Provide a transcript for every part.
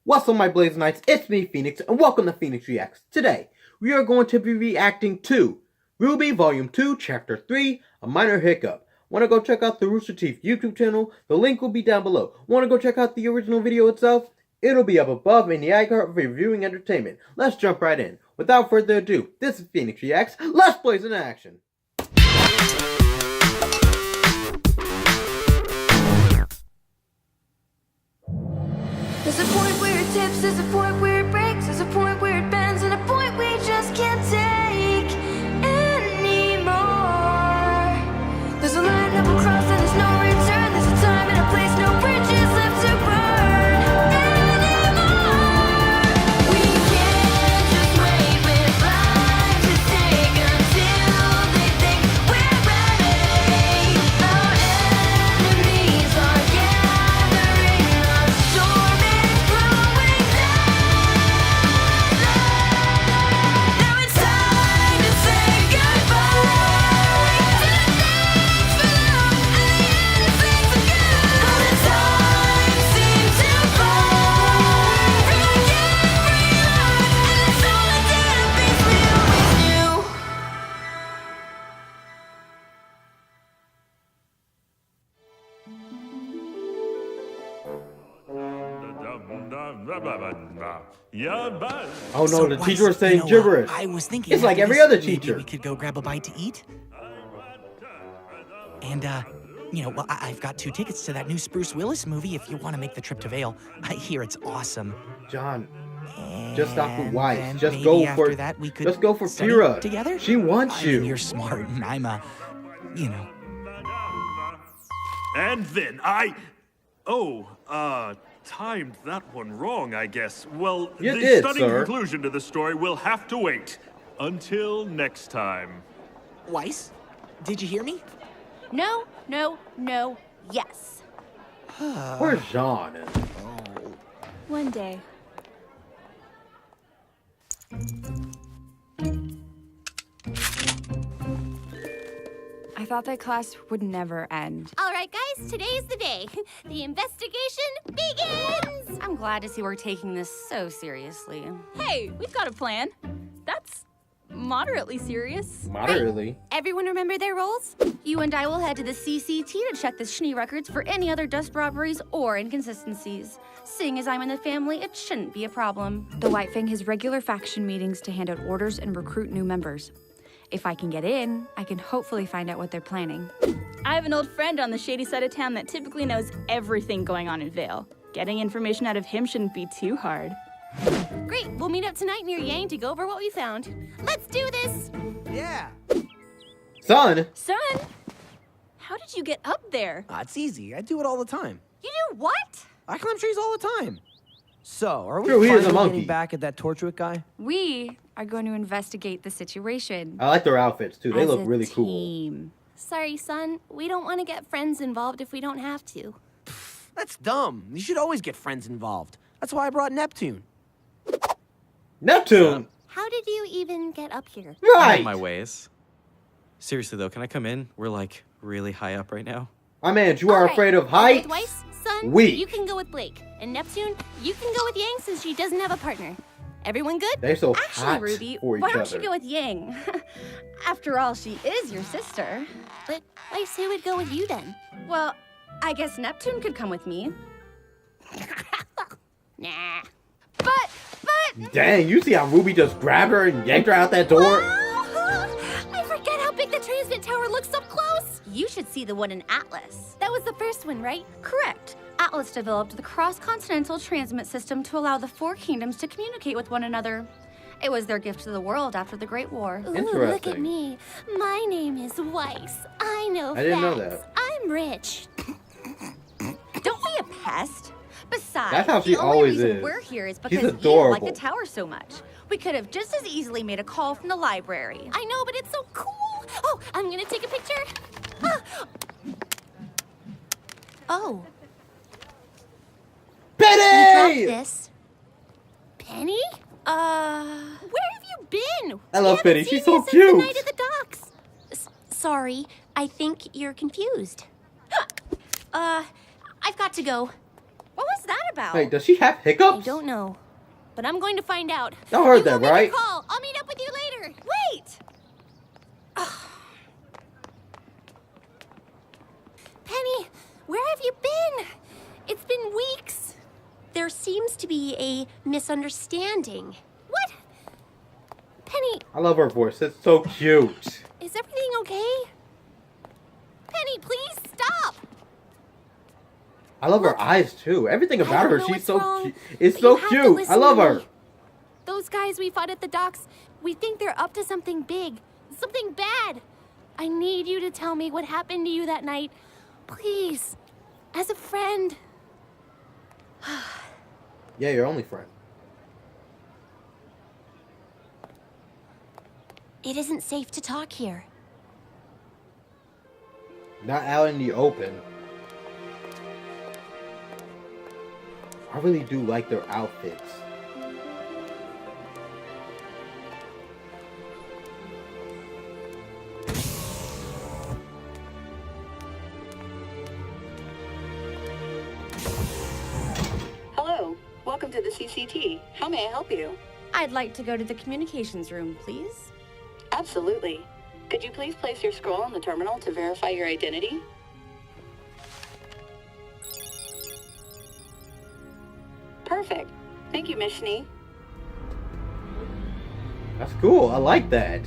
What's up, my Blazin Knights? It's me, Phoenix, and welcome to Phoenix Reacts. Today, we are going to be reacting to RWBY Volume 2, Chapter 3, A Minor Hiccup. Want to go check out the Rooster Teeth YouTube channel? The link will be down below. Want to go check out the original video itself? It'll be up above in the icon for reviewing entertainment. Let's jump right in. Without further ado, this is Phoenix Reacts. Let's blaze in action. There's a point where it tips, there's a point where it breaks, there's a point where it bends, and a point we just can't take anymore. There's a line that will cross and there's no return. There's a time and a place, no bridges left to burn anymore. We can't just wait with life to take until they think we're ready. Our enemies are gathering up, storming, growing down. Now it's time to say goodbye to the things we love and the innocence of good. All the time seems to fly. Bring again, bring life, and it's all the damn things we always knew. Oh no, the Weiss, teacher was saying you know, gibberish. I was thinking It's like after every this, other maybe teacher. we could go grab a bite to eat. And, well, I've got 2 tickets to that new Spruce Willis movie if you want to make the trip to Vale. I hear it's awesome. John, just stop with And Weiss. then Just maybe go after for that we could just go for study Fira. together. She wants I mean, you. you're smart, and I'm you know. And then timed that one wrong, I guess. Well, You the did, stunning sir. conclusion to the story will have to wait until next time. Weiss, did you hear me? No, no, no, yes. Where's Jean? One day. I thought that class would never end. All right, guys, today's the day. The investigation begins! I'm glad to see we're taking this so seriously. Hey, we've got a plan. That's moderately serious. Moderately. Everyone remember their roles? You and I will head to the CCT to check the Schnee records for any other dust robberies or inconsistencies. Seeing as I'm in the family, it shouldn't be a problem. The White Fang has regular faction meetings to hand out orders and recruit new members. If I can get in, I can hopefully find out what they're planning. I have an old friend on the shady side of town that typically knows everything going on in Vale. Getting information out of him shouldn't be too hard. Great, we'll meet up tonight near Yang to go over what we found. Let's do this! Yeah. Son, Son, how did you get up there? It's easy. I do it all the time. You do what? I climb trees all the time. So, are we True, he is a finally monkey. getting back at that Torchwick guy? We are going to investigate the situation. I like their outfits too. They as look a really cool. team. Sorry, son. We don't want to get friends involved if we don't have to. That's dumb. You should always get friends involved. That's why I brought Neptune. Neptune. How did you even get up here? I'm Right. on my ways. Seriously though, can I come in? We're like really high up right now. My man, you are All right, afraid of I'll go with heights? Weiss, son, Weak. you can go with Blake. And Neptune, you can go with Yang since she doesn't have a partner. Everyone good? They're so Actually, hot Ruby, for each why don't other. you go with Yang? After all, she is your sister. But Weiss, who would go with you then? Well, I guess Neptune could come with me. Nah. But, Dang, you see how Ruby just grabbed her and yanked her out that door? I forget how big the transmit tower looks up close. you should see the one in Atlas. That was the first one, right? Correct. Atlas developed the cross-continental transmit system to allow the 4 kingdoms to communicate with one another. It was their gift to the world after the Great War. Ooh, look at Interesting. me. My name is Weiss. I know I didn't know facts. that. I'm rich. Don't be a pest. Besides, That's how she the only always reason is. we're here is She's because you like adorable. the tower so much. We could have just as easily made a call from the library. I know, but it's so cool. Oh, I'm gonna take a picture. Ah. Oh, you dropped Penny! this. Penny? Where have you been? I love We Penny. haven't seen She's so you since the cute. night at the docks. Sorry, I think you're confused. I've got to go. What was that about? Wait, does she have I hiccups? don't know. But I'm going to find out. Y'all heard You go that, make a right? call. I'll meet up with you later. Wait! Penny, where have you been? It's been weeks. There seems to be a misunderstanding. What? Penny, I love her voice. It's so cute. is everything okay? Penny, please stop. I love her eyes too. Everything I about don't her, know she's what's so wrong, cute. It's but so you have to cute. I listen love to her. me. Those guys we fought at the docks, we think they're up to something big, something bad. I need you to tell me what happened to you that night. Please, as a friend. Yeah, your only friend. It isn't safe to talk here. Not out in the open. I really do like their outfits. Hello, welcome to the CCT. How may I help you? I'd like to go to the communications room, please. Absolutely. Could you please place your scroll on the terminal to verify your identity? Perfect. Thank you, Miss Schnee. That's cool. I like that.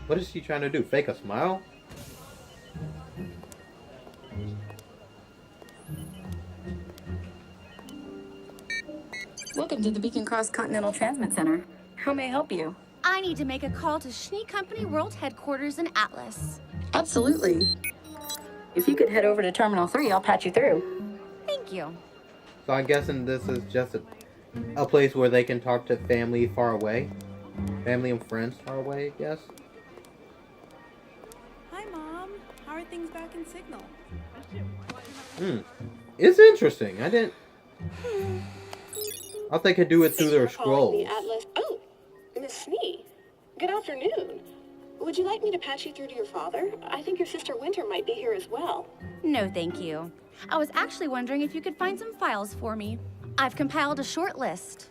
What is she trying to do? Fake a smile? Welcome to the Beacon Cross Continental Transmit Center. How may I help you? I need to make a call to Schnee Company World Headquarters in Atlas. Absolutely. If you could head over to Terminal 3, I'll patch you through. Thank you. So I'm guessing this is just a place where they can talk to family far away. Family and friends far away, I guess. Hi, Mom. How are things back in Signal? It's interesting. I didn't... I thought they could do it through their Thank you for calling scrolls. the Atlas. Oh, Miss Snee. Good afternoon. Would you like me to patch you through to your father? I think your sister Winter might be here as well. No, thank you. I was actually wondering if you could find some files for me. I've compiled a short list.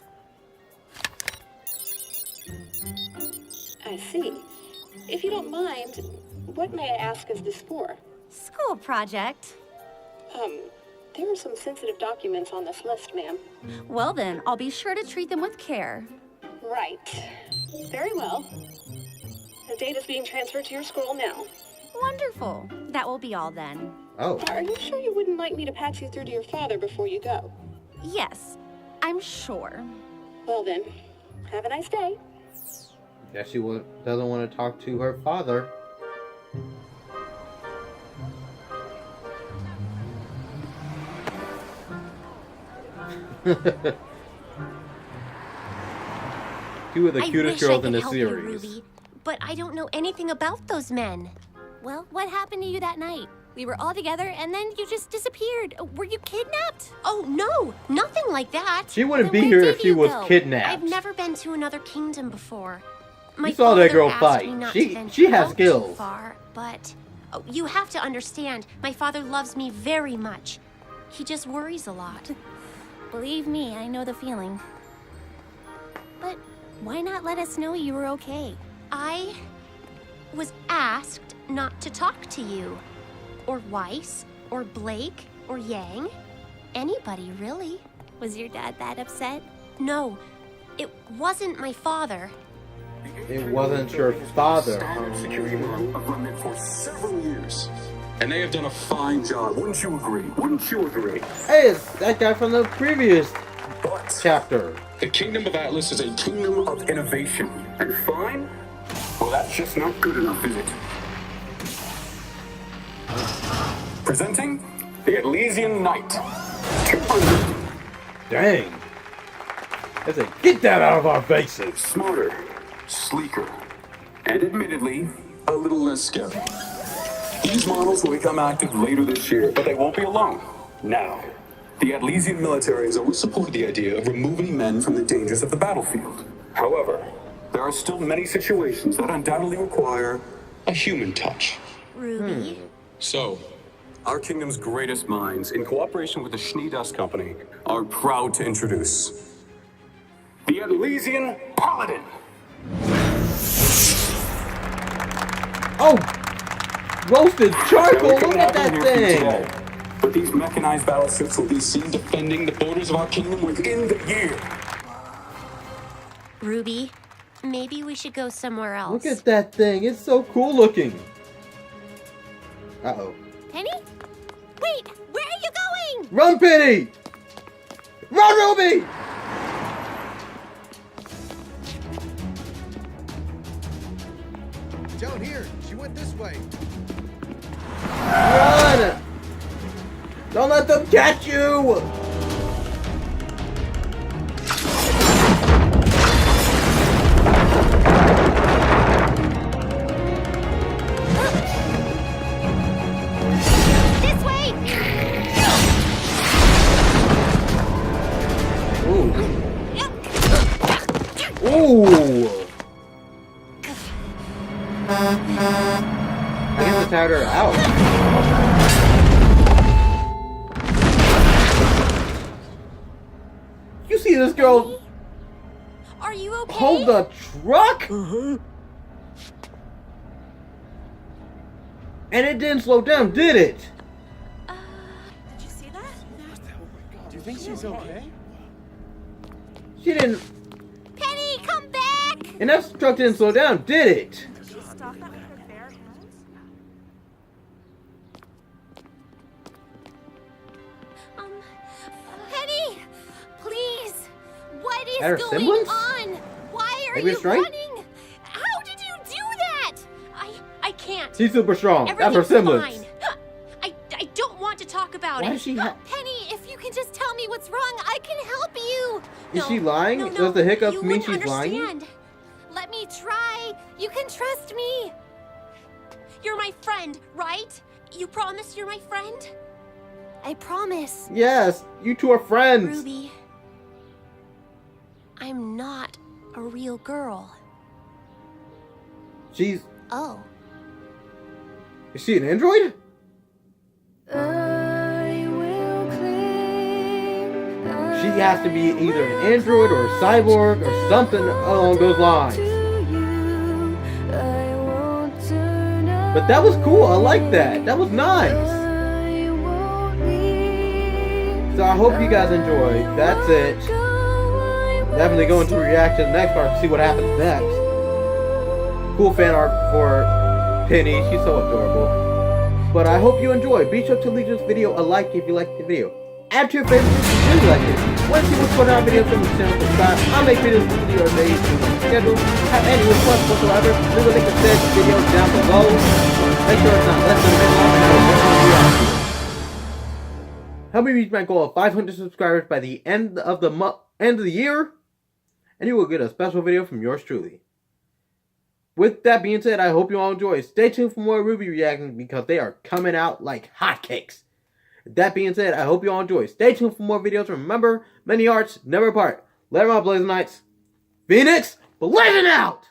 I see. If you don't mind, what may I ask is this for? School project. There are some sensitive documents on this list, ma'am. Well then, I'll be sure to treat them with care. Right. Very well. The data's being transferred to your scroll now. Wonderful. That will be all then. Oh. Are you sure you wouldn't like me to patch you through to your father before you go? Yes, I'm sure. Well then, have a nice day. Yeah, she doesn't want to talk to her father. Two of the cutest girls in the series. You, Ruby, but I don't know anything about those men. Well, what happened to you that night? We were all together and then you just disappeared. Were you kidnapped? Oh, no, nothing like that. She wouldn't Then be where here did if she you was go? kidnapped. I've never been to another kingdom before. My You saw that father girl asked fight. me not She- to venture she has out skills. Too far, but you have to understand, my father loves me very much. He just worries a lot. Believe me, I know the feeling. But why not let us know you were okay? I was asked not to talk to you, or Weiss, or Blake, or Yang. Anybody, really. Was your dad that upset? No, it wasn't my father. It wasn't your father. Standard security model of Remnant for several years. And they have done a fine job, wouldn't you agree? Wouldn't you agree? Hey, it's that guy from the previous chapter. The Kingdom of Atlas is a kingdom of innovation. And fine? Well, that's just not good enough, is it? Presenting the Elysian Knight. 200. Dang. I said, get that out of our faces. Smarter, sleeker, and admittedly, a little less scary. These models will become active later this year, but they won't be alone. Now, the Atlesian military has always supported the idea of removing men from the dangers of the battlefield. However, there are still many situations that undoubtedly require a human touch. Ruby? So, our kingdom's greatest minds, in cooperation with the Schnee Dust Company, are proud to introduce the Elysian Paladin. Oh! Roasted charcoal! Now, we couldn't Look at have that him here for you thing! today, but these mechanized battleships will be seen defending the borders of our kingdom within the year. Ruby, maybe we should go somewhere else. Look at that thing. It's so cool looking. Uh-oh. Penny? Wait, where are you going? Run, Penny! Run, Ruby! Down here. She went this way. Run! Don't let them catch you! This way! Ooh. Ooh! I guess I tired her out. You see this girl Are you okay? hold the truck? And it didn't slow down, did it? Did you see that? Do you think she's okay? She didn't. Penny, come back! And that truck didn't slow down, did it? Did she stop that with her bare hands? Penny! Please! What is That her going semblance? on? Why are Maybe you it's right? running? How did you do that? I can't. She's super strong. That's her Everything's semblance. fine. I don't want to talk about Why it. does she have? Penny, if you can just tell me what's wrong, I can help you. Is she lying? No, no, Does the hiccups you mean wouldn't she's lying? understand. Let me try. You can trust me. You're my friend, right? You promise you're my friend? I promise. Yes, you two are friends. Ruby, I'm not a real girl. She's. Oh. Is she an android? She has to be either an android or a cyborg or something along those lines. But that was cool. I like that. That was nice. So I hope you guys enjoyed. That's it. Definitely go into reaction to the next part to see what happens next. Cool fan art for Penny. She's so adorable. But I hope you enjoyed. Be sure to leave this video a like if you liked the video. Add to your favorites if you really like it. Want to see what's going on videos on the channel, subscribe. I'll make videos with your days on the schedule. Have any requests whatsoever, leave a link to said video down below. Make sure it's not less than a minute long and help me reach my goal of 500 subscribers by the end of the year, and you will get a special video from yours truly. With that being said, I hope you all enjoy. Stay tuned for more RWBY reactions because they are coming out like hotcakes. With that being said, I hope you all enjoy. Stay tuned for more videos. Remember, many arts never part. Later on, Blazing Knights. Phoenix, blazing out!